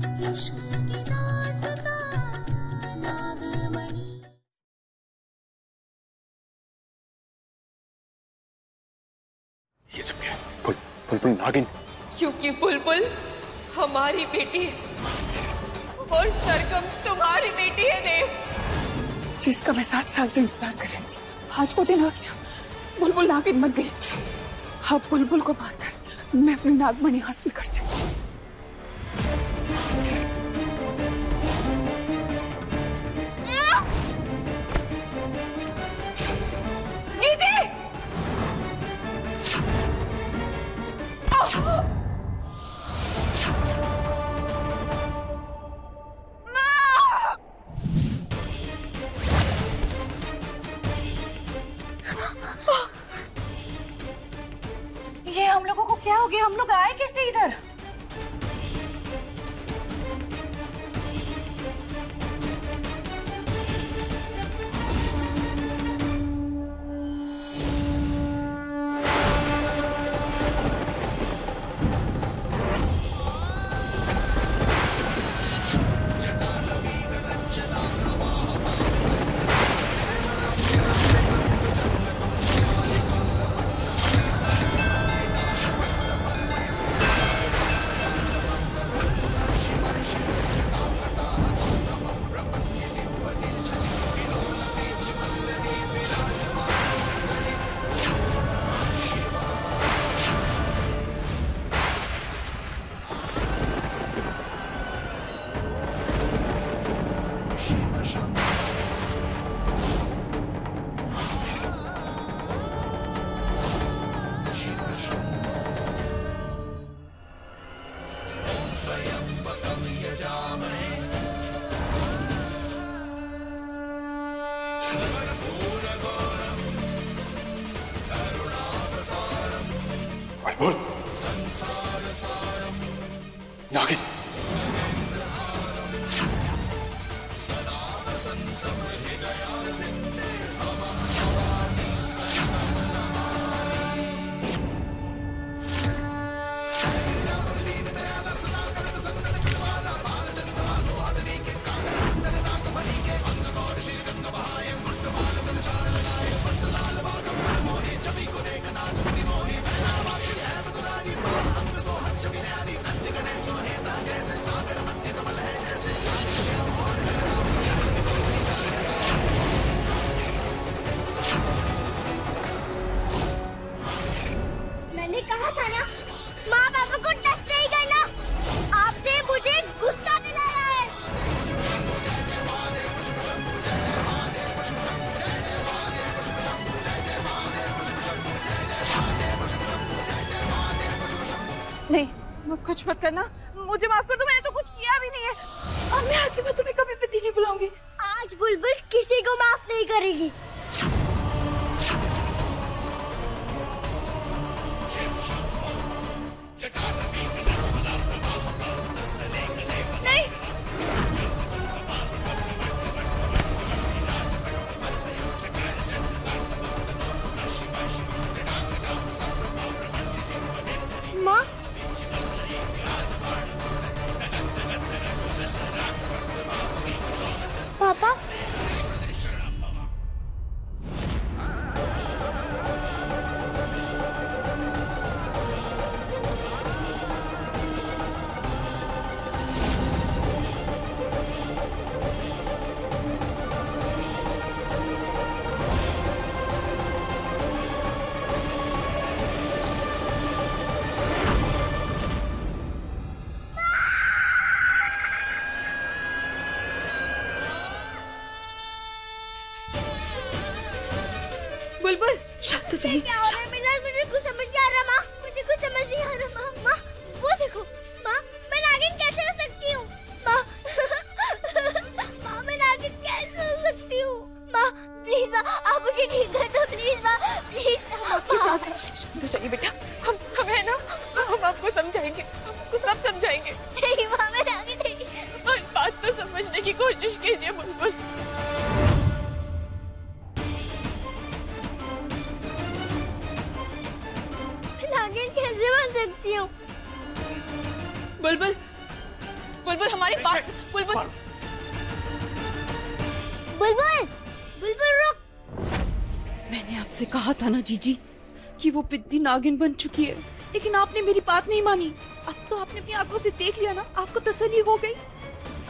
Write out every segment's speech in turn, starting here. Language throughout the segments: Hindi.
ये सब क्या है? बुलबुल नागिन। क्योंकि बुलबुल हमारी बेटी है और सरगम तुम्हारी बेटी है देव, जिसका मैं 7 साल से इंतजार कर रही थी। आज वो दिन आ गया, बुलबुल नागिन बन गई। अब बुलबुल को मारकर मैं अपनी नागमणि हासिल कर सकती हूँ। ये हम लोगों को क्या हो गया? हम लोग आए कैसे इधर? बोल नागिन। कहा था ना, माँ बाबा को टच नहीं करना। आपने मुझे गुस्सा दिलाया है। नहीं, कुछ मत करना, मुझे माफ कर दो, मैंने तो कुछ किया भी नहीं है। और मैं आज के बाद तुम्हें कभी भी नहीं बुलाऊंगी। आज बुलबुल किसी को माफ नहीं करेगी। माँ, पापा, बुलबुल शांत हो जाइए। मुझे कुछ समझ नहीं आ रहा माँ, मुझे कुछ समझ नहीं आ रहा माँ। माँ वो देखो, माँ मैं नागिन कैसे हो सकती हूँ? माँ माँ मैं नागिन कैसे हो सकती हूँ? माँ प्लीज माँ, आप मुझे ठीक कर दो प्लीज माँ, प्लीज। आपके साथ है, शांत हो जाइए बेटा, हम है ना, हम आपको समझाएंगे, आपको सब समझाएंगे। नहीं माँ, मैं नागिन नहीं। बात तो समझने की कोशिश कीजिए बुलबुल। नागिन कैसे बन सकती हूँ? बुलबुल बुलबुल हमारी बात, बुलबुल बुलबुल बुलबुल रुक। मैंने आपसे कहा था ना जीजी कि वो पिद्दी नागिन बन चुकी है, लेकिन आपने मेरी बात नहीं मानी। अब तो आपने अपनी आंखों से देख लिया ना, आपको तसल्ली हो गई।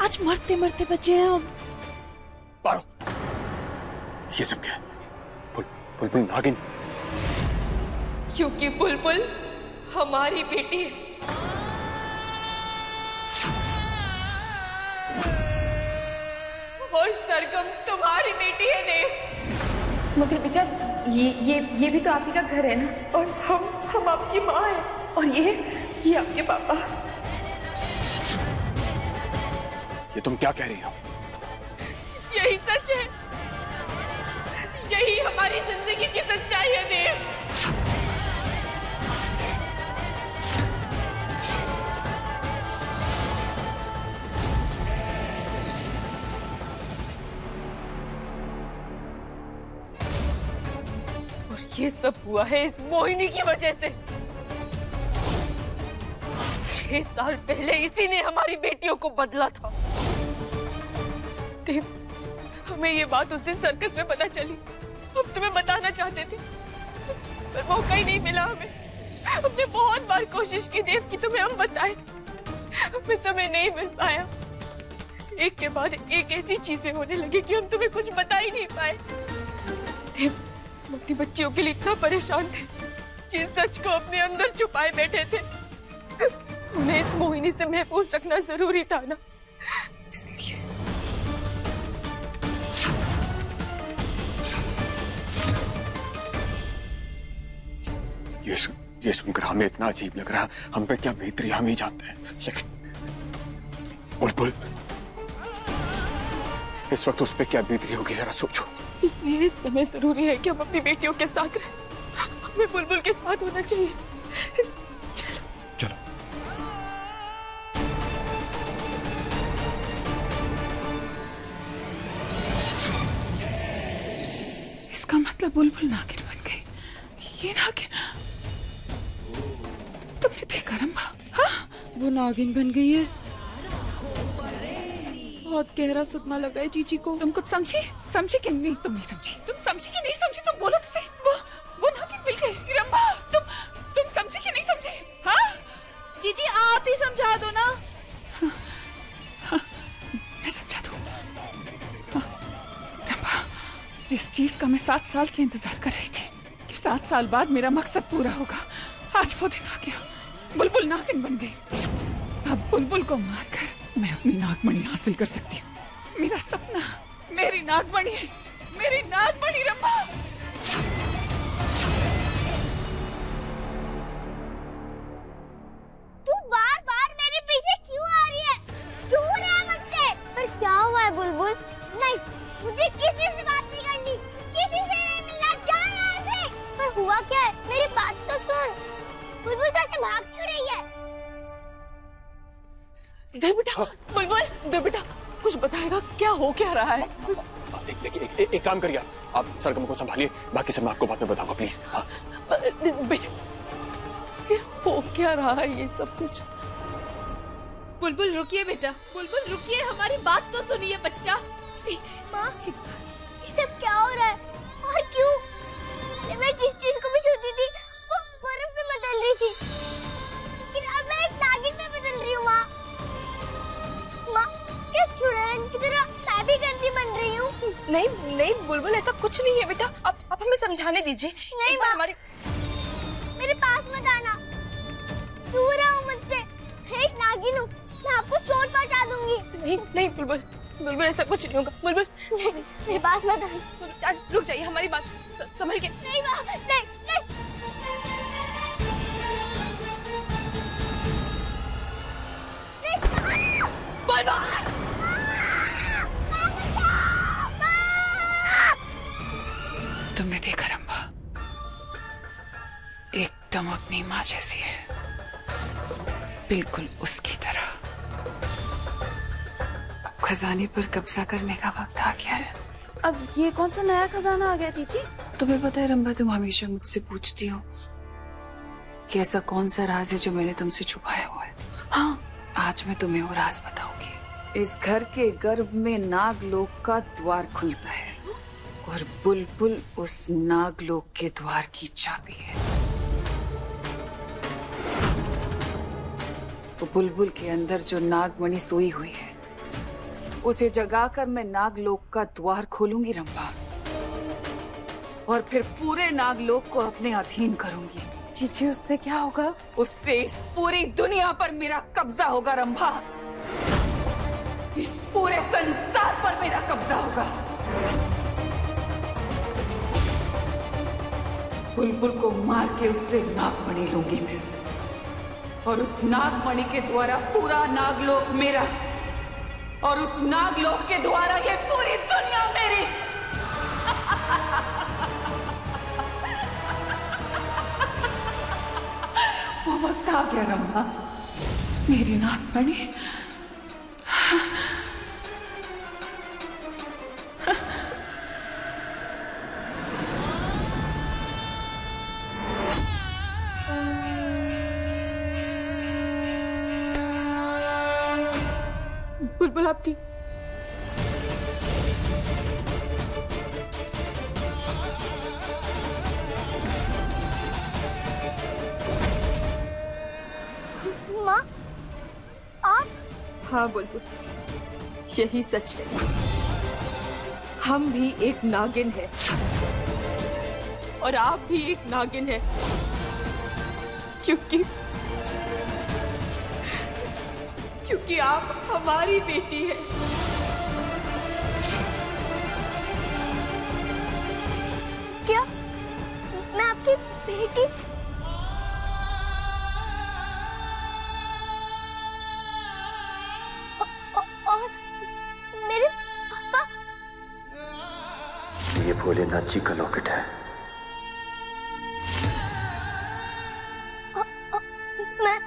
आज मरते मरते बचे हैं हम। पारो, ये सब क्या है? बुलबुल नागिन। क्योंकि बुलबुल हमारी बेटी है। और सरगम तुम्हारी बेटी है देव। मगर बेटा ये भी तो आप ही का घर है ना, और हम आपकी माँ हैं, और ये आपके पापा। ये तुम क्या कह रही हो? यही सच है, यही हमारी जिंदगी की सच्चाई है देव। और ये सब हुआ है इस मोहिनी की वजह से। 6 साल पहले इसी ने हमारी बेटियों को बदला था। देव, हमें ये बात उस दिन सर्कस में पता चली। हम तुम्हें बताना चाहते थे, पर मौका ही नहीं मिला हमें। हमने बहुत बार कोशिश की देव कि तुम्हें हम बताएं, हमें समय नहीं मिल पाया। एक के बाद एक ऐसी चीजें होने लगी कि हम तुम्हें कुछ बता ही नहीं पाए। देव, हम अपनी बच्चियों के लिए इतना परेशान थे कि सच को अपने अंदर छुपाए बैठे थे। उन्हें इस मोहिनी से महफूज रखना जरूरी था ना, इसलिए। ये सुनकर हमें इतना अजीब लग रहा, हम पे क्या बीत रही हम ही जानते हैं। लेकिन बुलबुल, इस वक्त उस पे क्या बीत रही होगी, जरा सोचो। इसलिए इस समय जरूरी है कि हम अपनी बेटियों के साथ रहें। हमें बुलबुल के साथ होना चाहिए। चलो। इसका मतलब बुलबुल नागिन बन गई। ये नागिन तुमने देखा रंभा? हाँ, वो नागिन बन गई है। बहुत गहरा सदमा लगा है जीजी को। तुम कुछ समझी कि नहीं? तुम नहीं समझी, तुम समझी कि नहीं समझी? तुम बोलो तो सही। वो नागिन मिल गई। रंभा, तुम समझी कि नहीं समझी? हाँ जीजी, आप ही समझा दो ना। हाँ, मैं समझा दूं। रंभा, जिस चीज का मैं 7 साल से इंतजार कर रही थी कि 7 साल बाद मेरा मकसद पूरा होगा, आज वो दिन आ गया। बुलबुल नागिन बन गई। अब बुलबुल को मारकर मैं अपनी नागमणि हासिल कर सकती हूँ। मेरा सपना मेरी नागमणि है, मेरी नागमणि रंभा। तू बार-बार मेरे पीछे क्यों आ रही है? दूर रह मुझसे। पर क्या हुआ है बुलबुल? नहीं, मुझे किसी से बात नहीं करनी, किसी से नहीं मिलना, जा यहाँ से। पर हुआ क्या है? मेरी बात तो सुन। बुलबुल तो ऐसे भाग क्यों रही है? दे बेटा, बुलबुल, दे बेटा, कुछ बताएगा क्या हो क्या रहा है? देखिए, एक काम करिए, आप सरगम को संभालिए, बाकी सब मैं आपको बाद में बताऊंगा, प्लीज। हाँ। बेटा, फिर हो क्या रहा है ये सब कुछ? बुलबुल रुकिए बेटा, बुलबुल रुकिए, हमारी बात तो सुनिए बच्चा। माँ, ये सब क्या हो रहा है और क्यों? मैं जिस चीज को भी छूती थी वो बर्फ में बदल रही थी, लेकिन अब मैं एक नागिन में बदल रही हूँ। माँ, क्या चुड़ैल की तरह मैं भी गंदी बन रही हूँ? नहीं बुलबुल, ऐसा कुछ नहीं है बेटा। आप हमें समझाने दीजिए। नहीं माँ, मेरे पास मत आना, दूर रहो मुझसे। मैं एक नागिन हूँ, मैं आपको चोट पहुँचा दूंगी। नहीं बुलबुल, ऐसा कुछ नहीं होगा। बुलबुल, मेरे पास मत आना। रुक जाइए, हमारी बात संभल के। नहीं माँ, नहीं। तुमने देखा रंभा, एकदम अपनी माँ जैसी है, बिल्कुल उसकी तरह। अब खजाने पर कब्जा करने का वक्त आ गया है। अब ये कौन सा नया खजाना आ गया जीजी? तुम्हें पता है रंभा, तुम हमेशा मुझसे पूछती हो कि ऐसा कौन सा राज है जो मैंने तुमसे छुपाया हुआ है। हाँ, आज मैं तुम्हें वो राज बताऊंगी। इस घर के गर्भ में नागलोक का द्वार खुलता है और बुलबुल उस नागलोक के द्वार की चाबी है। वो बुलबुल के अंदर जो नागमणि सोई हुई है उसे जगाकर मैं नागलोक का द्वार खोलूंगी रंभा, और फिर पूरे नागलोक को अपने अधीन करूंगी। चीची, उससे क्या होगा? उससे इस पूरी दुनिया पर मेरा कब्जा होगा रंभा। इस पूरे संसार पर मेरा कब्जा होगा। बुलबुल को मार के उससे नागमणि लूंगी मैं, और उस नागमणि के द्वारा पूरा नागलोक मेरा, और उस नागलोक के द्वारा ये पूरी दुनिया मेरी। वो वक्त आ गया रंभा, मेरी नागमणि। बुलबुल आप ठीक? माँ, आप? हाँ बुलबुल, यही सच है। हम भी एक नागिन है और आप भी एक नागिन है, क्योंकि आप हमारी बेटी है। क्या मैं आपकी बेटी? और मेरे पापा? ये भोलेनाथ जी का लॉकेट है। मैं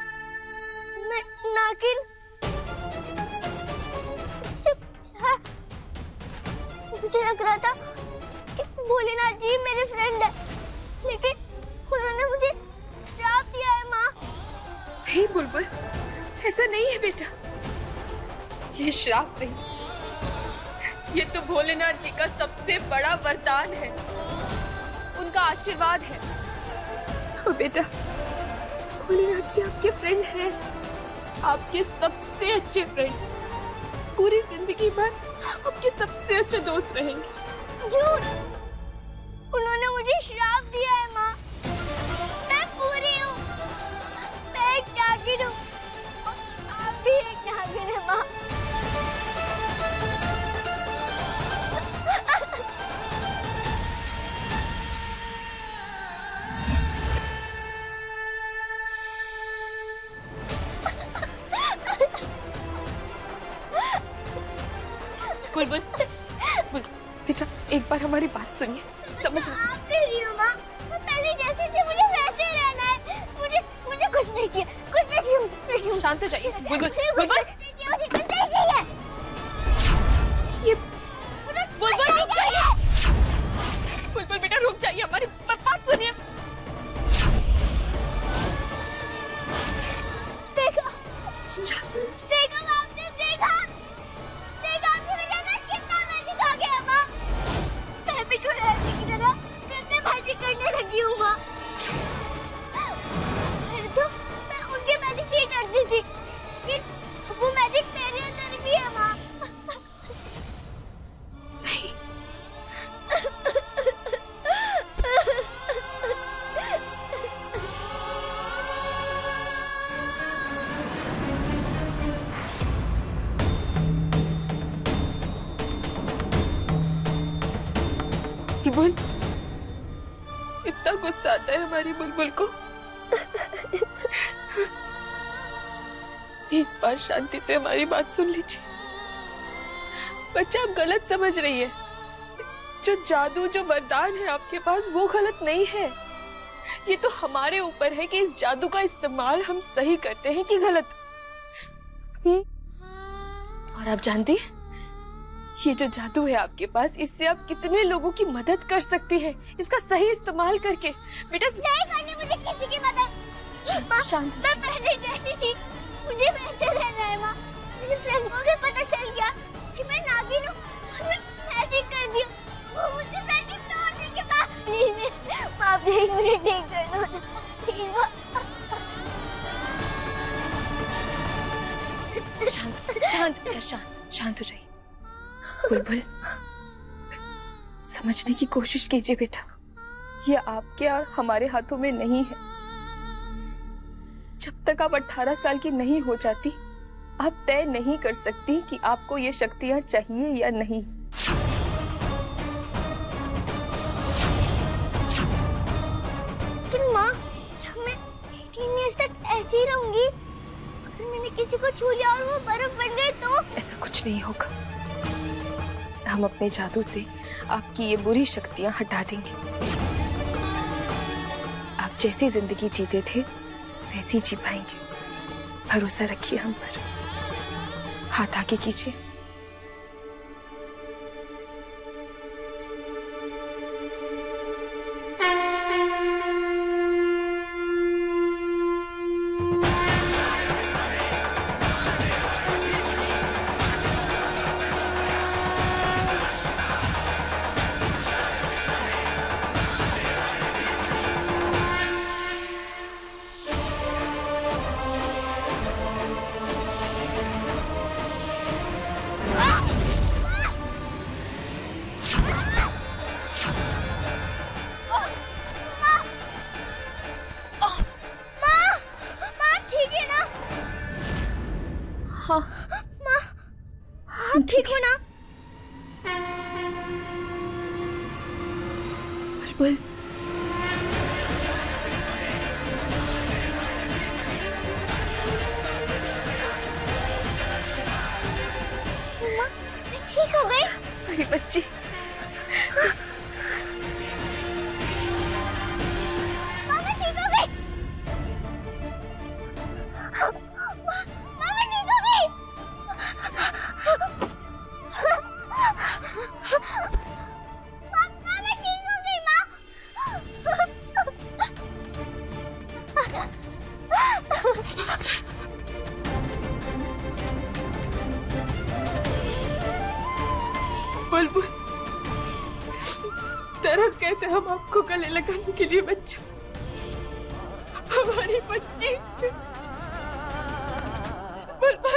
नागिन? मुझे लग रहा था कि भोलेनाथ जी मेरे फ्रेंड है, लेकिन उन्होंने मुझे श्राप दिया है माँ। नहीं बुलबुल, ऐसा नहीं है बेटा। ये श्राप नहीं, ये तो भोलेनाथ जी का सबसे बड़ा वरदान है, उनका आशीर्वाद है। और बेटा, भोलेनाथ जी आपके फ्रेंड हैं, आपके सबसे अच्छे फ्रेंड, पूरी जिंदगी भर आपके सबसे अच्छे दोस्त रहेंगे। झूठ! उन्होंने मुझे श्राप दिया है माँ। मैं पूरी हूँ, मैं एक नागिन हूँ, आप भी एक नागिन है माँ। बुलबुल, बेटा एक बार हमारी बात सुनिए, समझ आप कह रही हो माँ, मैं पहले जैसे थी मुझे वैसे रहना है। मुझे कुछ नहीं चाहिए, कुछ नहीं चाहिए, कुछ नहीं। शांत हो जाइए। बुलबुल, मुझे कुछ नहीं चाहिए। ये बुलबुल रुक जाइए। बुलबुल बेटा रुक जाइए, हमारी बात सुनिए। देखा आपने, देखा आपने मेरे अंदर कितना मैजिक आ गया माँ। मैं भी छोटे लड़के की तरह गंदे मैजिक करने लगी हूँ माँ। फिर तो मैं उनके मैजिक से ही डरती थी, लेकिन वो मैजिक मेरे अंदर भी है माँ। नहीं, बुलबुल, इतना गुस्सा आता है हमारी बुलबुल को। एक बार शांति से हमारी बात सुन लीजिए। बच्चा आप गलत समझ रही है। जो जादू, जो वरदान है आपके पास, वो गलत नहीं है। ये तो हमारे ऊपर है कि इस जादू का इस्तेमाल हम सही करते हैं कि गलत। और आप जानती हैं, ये जो जादू है आपके पास, इससे आप कितने लोगों की मदद कर सकती हैं, इसका सही इस्तेमाल करके। बेटा नहीं करनी मुझे किसी की मदद। शांत। मैं पहले जैसी थी, मुझे वैसे रहना है माँ। मेरे फ्रेंड को भी पता चल गया कि मैं नागिन हूँ। मैं ठीक कर दी। वो मुझसे मैजिक तोड़ देंगे। माँ प्लीज मुझे ठीक कर दो ना, प्लीज माँ। शांत हो जाइए। बुलबुल, समझने की कोशिश कीजिए बेटा, ये आपके और हमारे हाथों में नहीं है। जब तक आप 18 साल की नहीं हो जाती, आप तय नहीं कर सकती कि आपको ये शक्तियां चाहिए या नहीं। लेकिन माँ, मैं 18 इयर्स तक ऐसे ही रहूंगी। अगर मैंने किसी को छू लिया और वो बर्फ बन गए तो? ऐसा कुछ नहीं होगा। हम अपने जादू से आपकी ये बुरी शक्तियां हटा देंगे। आप जैसी जिंदगी जीते थे वैसी जी पाएंगे। भरोसा रखिए हम पर। हाथ आगे कीजिए। ठीक हो ना? बुलबुल, मम्मा, मैं ठीक हो गई। मेरी बच्ची। माँ, मैं ठीक हो गई। माँ, मैं ठीक हो गई। माँ, मैं ठीक हो गई। माँ, बुलबुल, तरस गए थे हम आपको गले लगाने के लिए बच्चा। हमारी बच्ची बुलबुल।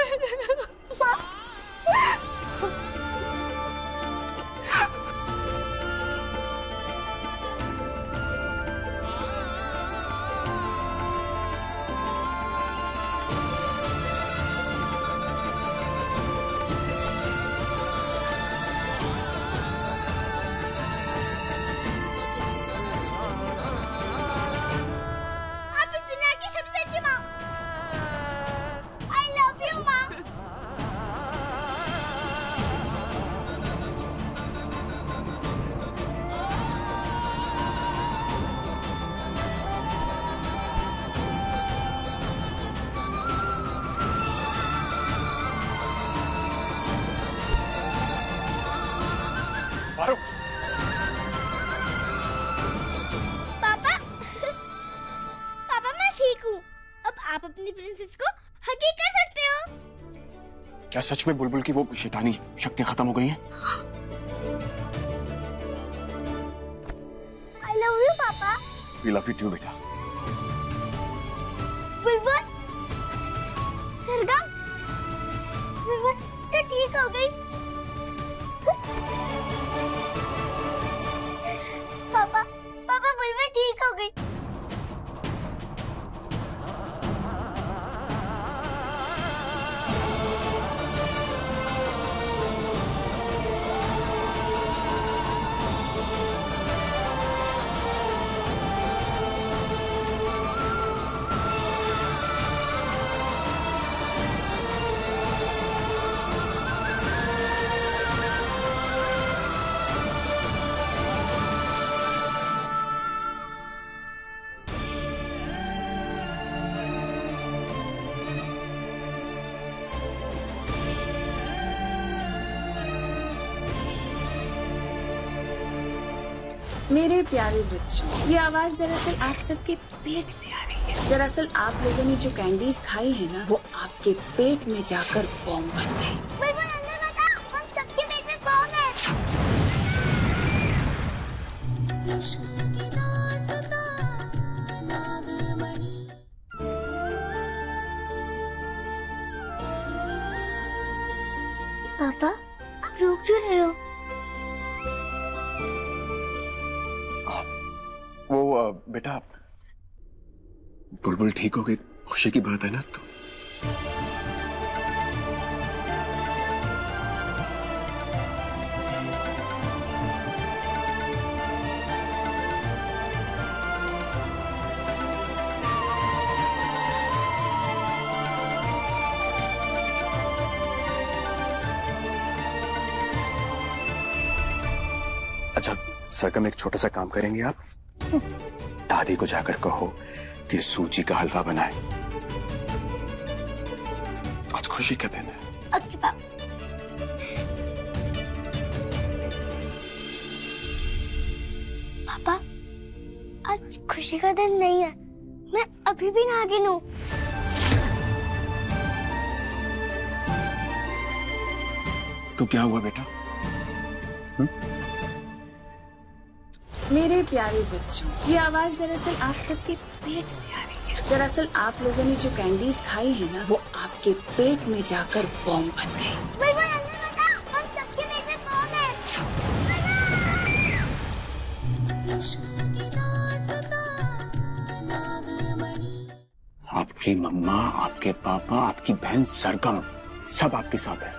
आप इस दुनिया की सबसे अच्छी माँ। I love you, माँ। पारो, पापा, पापा मैं ठीक हूँ। अब आप अपनी प्रिंसेस को हगी कर सकते हो। क्या सच में बुलबुल की वो शैतानी शक्तियां खत्म हो गई हैं? I love you, पापा। We love you too, बेटा। बुलबुल, सरगम, बुलबुल तो ठीक हो गई। पापा, पापा बुलबुल ठीक हो गई। मेरे प्यारे बच्चों, ये आवाज दरअसल आप सबके पेट से आ रही है। दरअसल आप लोगों ने जो कैंडीज खाई है ना, वो आपके पेट में जाकर बॉम्ब बन गई। बुलबुल अंदर बता, हम सबके पेट में बॉम्ब है। पापा, आप रुक क्यों रहे हो? वो बेटा, बुलबुल ठीक हो गई, खुशी की बात है ना। तो अच्छा सरगम, एक छोटा सा काम करेंगे आप? दादी को जाकर कहो कि सूजी का हलवा बनाए। आज खुशी का दिन है। ओके पापा। पापा, आज खुशी का दिन नहीं है, मैं अभी भी नागिन हूँ। तो क्या हुआ बेटा? मेरे प्यारे बच्चों, ये आवाज दरअसल आप सबके पेट से आ रही है। दरअसल आप लोगों ने जो कैंडीज खाई है ना, वो आपके पेट में जाकर बॉम्ब बन गई। बुलबुल अंदर बता, हम सबके पेट में बॉम्ब है। आपकी मम्मा, आपके पापा, आपकी बहन सरगम, सब आपके साथ है।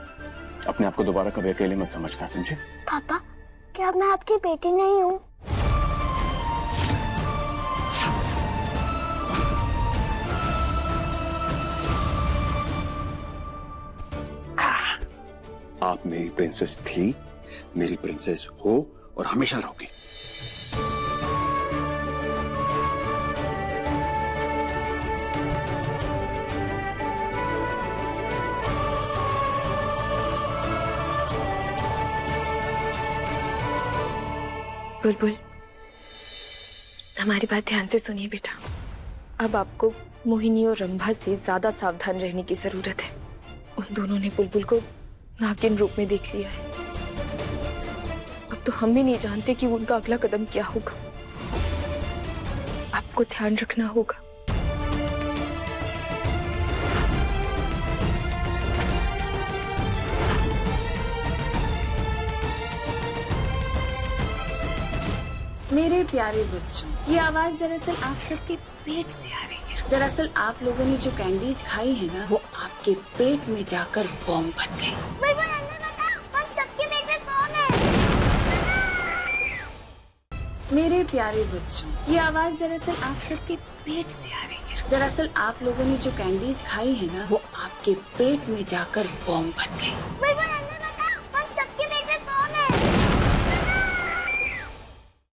अपने आप को दोबारा कभी अकेले मत समझना, समझे? पापा, क्या मैं आपकी बेटी नहीं हूँ? आप मेरी प्रिंसेस थी, मेरी प्रिंसेस हो और हमेशा रहोगी। बुलबुल, हमारी बात ध्यान से सुनिए बेटा। अब आपको मोहिनी और रंभा से ज्यादा सावधान रहने की जरूरत है। उन दोनों ने बुलबुल को नागिन रूप में देख लिया है। अब तो हम भी नहीं जानते कि उनका अगला कदम क्या होगा। आपको ध्यान रखना होगा। मेरे प्यारे बच्चों, ये आवाज दरअसल आप सबके पेट से आ रही है। दरअसल आप लोगों ने जो कैंडीज खाई है ना, वो आपके पेट में जाकर बॉम्ब बन गई। बुलबुल अंदर बता, हम सबके पेट में बॉम्ब है। मेरे प्यारे बच्चों, ये आवाज दरअसल आप सबके पेट से आ रही है। दरअसल आप लोगों ने जो कैंडीज खाई है ना, वो आपके पेट में जाकर बॉम्ब बन गई। बुलबुल अंदर